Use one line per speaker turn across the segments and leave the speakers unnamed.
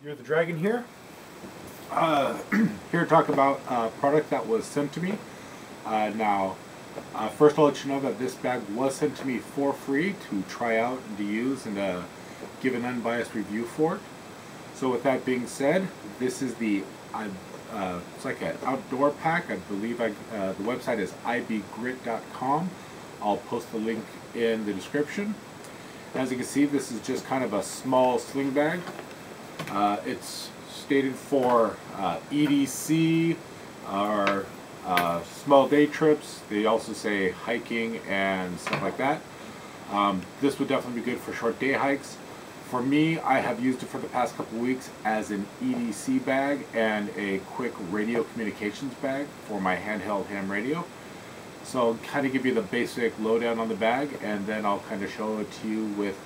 You're the Dragon here. Here to talk about a product that was sent to me. First I'll let you know that this bag was sent to me for free to try out and to use and to give an unbiased review for it. So with that being said, this is the it's like an outdoor pack. I believe the website is ibgrit.com. I'll post the link in the description. As you can see, this is just kind of a small sling bag. It's stated for EDC or small day trips. They also say hiking and stuff like that. This would definitely be good for short day hikes. For me, I have used it for the past couple weeks as an EDC bag and a quick radio communications bag for my handheld ham radio. So I'll kind of give you the basic lowdown on the bag, and then I'll kind of show it to you with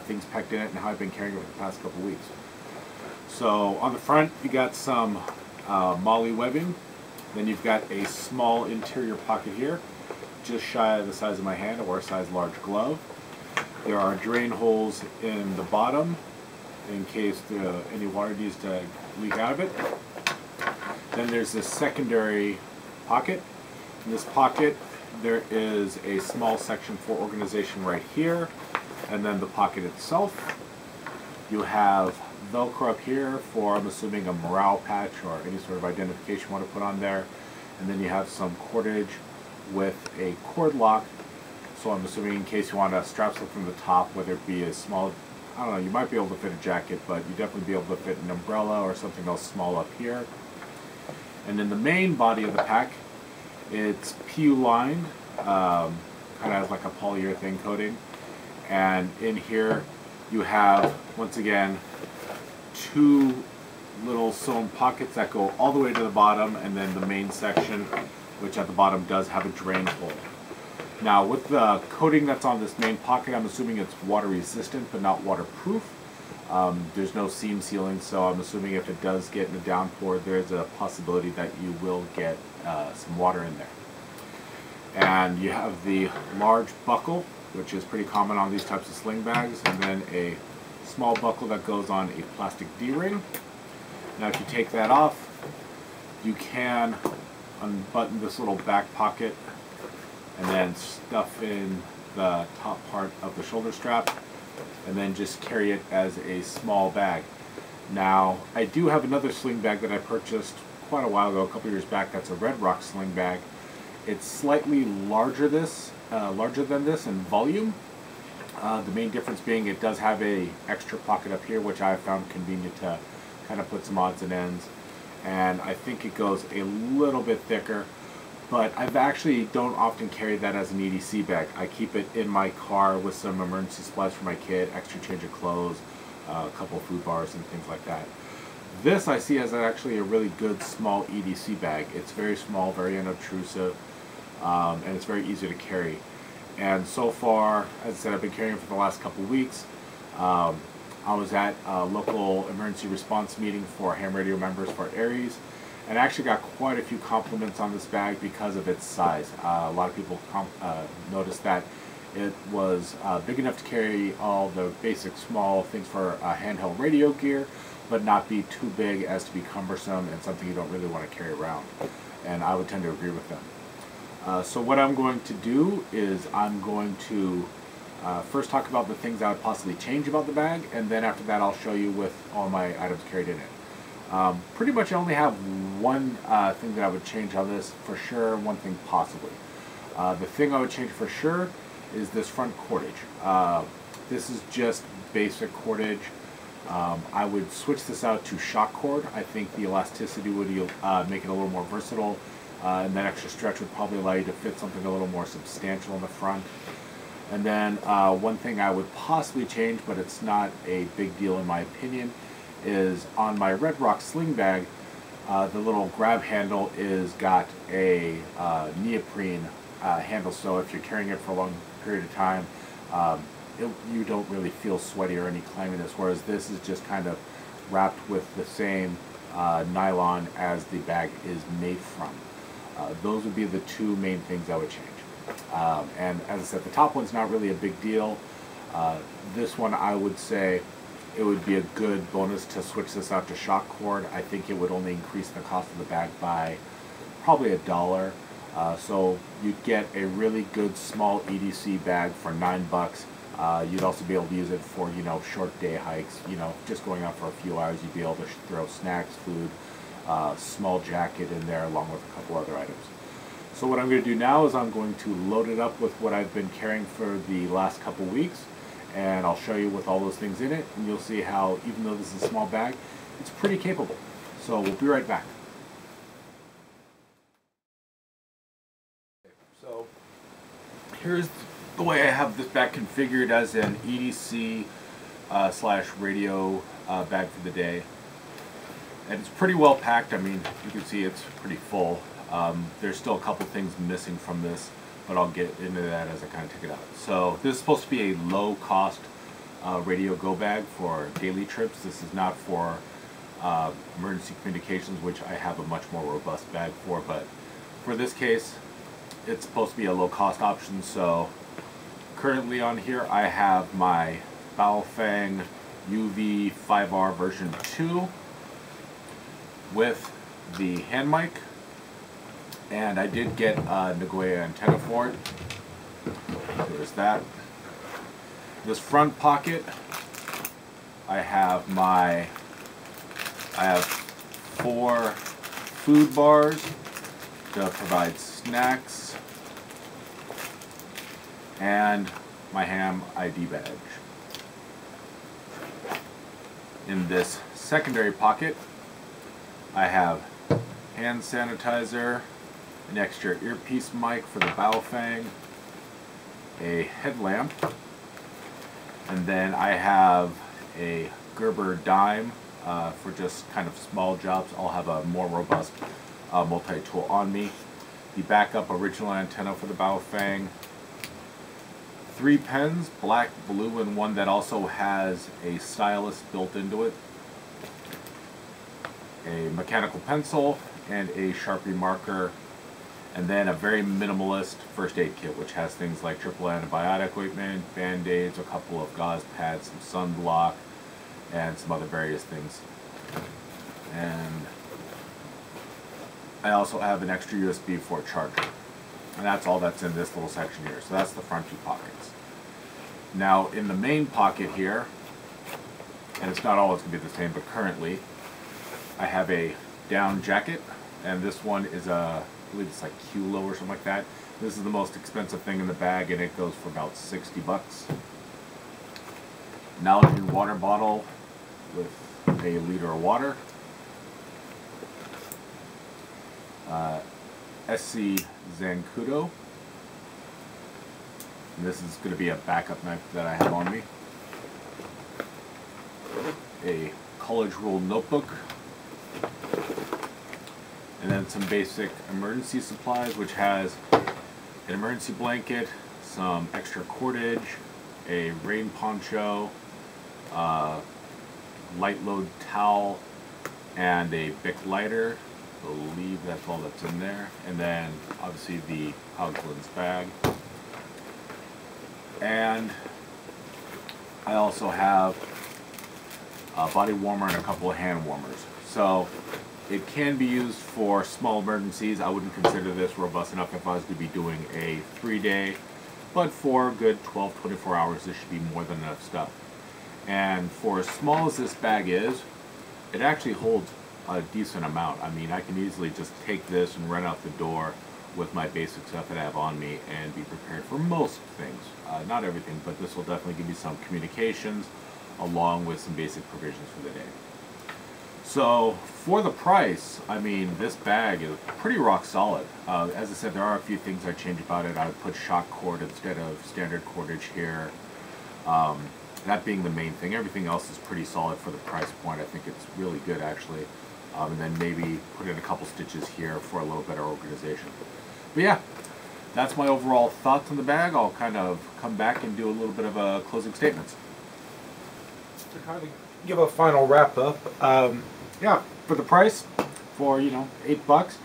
things packed in it and how I've been carrying it for the past couple weeks. So on the front, you got some MOLLE webbing. Then you've got a small interior pocket here, just shy of the size of my hand or a size large glove. There are drain holes in the bottom in case any water needs to leak out of it. Then there's this secondary pocket. In this pocket, there is a small section for organization right here, and then the pocket itself. You have Velcro up here for, I'm assuming, a morale patch or any sort of identification you want to put on there. And then you have some cordage with a cord lock. So I'm assuming in case you want to strap something from the top, whether it be a small, I don't know, you might be able to fit a jacket, but you definitely be able to fit an umbrella or something else small up here. And then the main body of the pack, it's PU lined, kind of has like a polyurethane coating. And in here you have, once again, two little sewn pockets that go all the way to the bottom, and then the main section, which at the bottom does have a drain hole. Now with the coating that's on this main pocket, I'm assuming it's water resistant but not waterproof. There's no seam sealing, so I'm assuming if it does get in a downpour, there's a possibility that you will get some water in there. And you have the large buckle, which is pretty common on these types of sling bags, and then a small buckle that goes on a plastic D-ring. Now if you take that off, you can unbutton this little back pocket and then stuff in the top part of the shoulder strap, and then just carry it as a small bag. Now I do have another sling bag that I purchased quite a while ago, a couple years back. That's a Red Rock sling bag. It's slightly larger than this in volume. The main difference being it does have a extra pocket up here, which I found convenient to kind of put some odds and ends. And I think it goes a little bit thicker, but I actually don't often carry that as an EDC bag. I keep it in my car with some emergency supplies for my kid, extra change of clothes, a couple of food bars and things like that. This I see as actually a really good small EDC bag. It's very small, very unobtrusive, and it's very easy to carry. And so far, as I said, I've been carrying it for the last couple of weeks. I was at a local emergency response meeting for ham radio members for Aries, and I actually got quite a few compliments on this bag because of its size. A lot of people noticed that it was big enough to carry all the basic small things for handheld radio gear, but not be too big as to be cumbersome and something you don't really want to carry around. And I would tend to agree with them. So what I'm going to do is I'm going to first talk about the things I would possibly change about the bag, and then after that I'll show you with all my items carried in it. Pretty much I only have one thing that I would change on this for sure, one thing possibly. The thing I would change for sure is this front cordage. This is just basic cordage. I would switch this out to shock cord. I think the elasticity would make it a little more versatile, and that extra stretch would probably allow you to fit something a little more substantial in the front. And then one thing I would possibly change, but it's not a big deal in my opinion, is on my Red Rock sling bag, the little grab handle is got a neoprene handle, so if you're carrying it for a long period of time, you don't really feel sweaty or any clamminess, whereas this is just kind of wrapped with the same nylon as the bag is made from. Those would be the two main things I would change. And as I said, the top one's not really a big deal. This one I would say it would be a good bonus to switch this out to shock cord. I think it would only increase the cost of the bag by probably $1. So you'd get a really good small EDC bag for $9. You'd also be able to use it for, you know, short day hikes, you know, just going out for a few hours. You'd be able to throw snacks, food, small jacket in there along with a couple other items. So what I'm going to do now is I'm going to load it up with what I've been carrying for the last couple weeks, and I'll show you with all those things in it, and you'll see how, even though this is a small bag, it's pretty capable. So we'll be right back. So here's the way I have this bag configured as an EDC slash radio bag for the day. And it's pretty well packed. I mean, you can see it's pretty full. There's still a couple things missing from this, but I'll get into that as I kind of take it out. So this is supposed to be a low-cost radio go bag for daily trips. This is not for emergency communications, which I have a much more robust bag for, but for this case, it's supposed to be a low-cost option. So currently on here, I have my Baofeng UV 5R version 2 with the hand mic, and I did get a negligible antenna for it. There's that. This front pocket, I have 4 food bars to provide snacks, and my ham ID badge. In this secondary pocket, I have hand sanitizer, an extra earpiece mic for the Baofeng, a headlamp, and then I have a Gerber dime for just kind of small jobs. I'll have a more robust multi-tool on me. The backup original antenna for the Baofeng, 3 pens, black, blue, and one that also has a stylus built into it, a mechanical pencil, and a Sharpie marker, and then a very minimalist first aid kit, which has things like triple antibiotic ointment, band-aids, a couple of gauze pads, some sunblock, and some other various things. And I also have an extra USB for a charger. And that's all that's in this little section here. So that's the front 2 pockets. Now in the main pocket here, and it's not always going to be the same, but currently I have a down jacket, and this one is I believe it's like Kilo or something like that. This is the most expensive thing in the bag, and it goes for about $60. Nalgene water bottle with a liter of water. SC Zancudo. And this is going to be a backup knife that I have on me. A college rule notebook. And then some basic emergency supplies, which has an emergency blanket, some extra cordage, a rain poncho, light load towel, and a Bic lighter. I believe that's all that's in there. And then obviously the Hoglins bag. And I also have a body warmer and a couple of hand warmers. So it can be used for small emergencies. I wouldn't consider this robust enough if I was to be doing a 3-day, but for a good 12, 24 hours, this should be more than enough stuff. And for as small as this bag is, it actually holds a decent amount. I mean, I can easily just take this and run out the door with my basic stuff that I have on me and be prepared for most things. Not everything, but this will definitely give me some communications along with some basic provisions for the day. So for the price, I mean, this bag is pretty rock solid. As I said, there are a few things I change about it. I would put shock cord instead of standard cordage here. That being the main thing. Everything else is pretty solid for the price point. I think it's really good, actually. And then maybe put in a couple stitches here for a little better organization. But yeah, that's my overall thoughts on the bag. I'll kind of come back and do a little bit of a closing statements. To kind of give a final wrap up, yeah, for the price, for, you know, $8,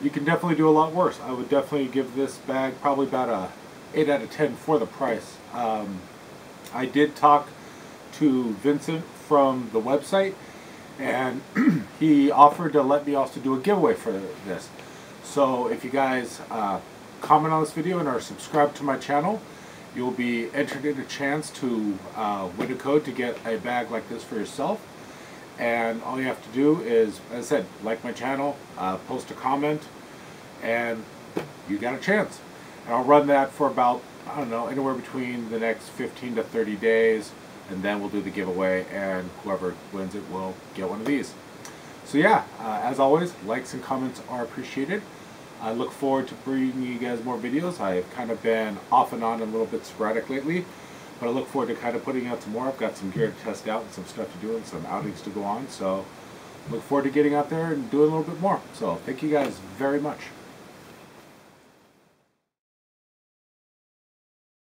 you can definitely do a lot worse. I would definitely give this bag probably about a 8 out of 10 for the price. I did talk to Vincent from the website, and he offered to let me also do a giveaway for this. So if you guys comment on this video and are subscribed to my channel, you'll be entered in a chance to win a code to get a bag like this for yourself. And all you have to do is, as I said, like my channel, post a comment, and you got a chance. And I'll run that for about, I don't know, anywhere between the next 15 to 30 days, and then we'll do the giveaway, and whoever wins it will get one of these. So yeah, as always, likes and comments are appreciated. I look forward to bringing you guys more videos. I've kind of been off and on a little bit sporadic lately, but I look forward to kind of putting out some more. I've got some gear to test out and some stuff to do and some outings to go on. So look forward to getting out there and doing a little bit more. So thank you guys very much.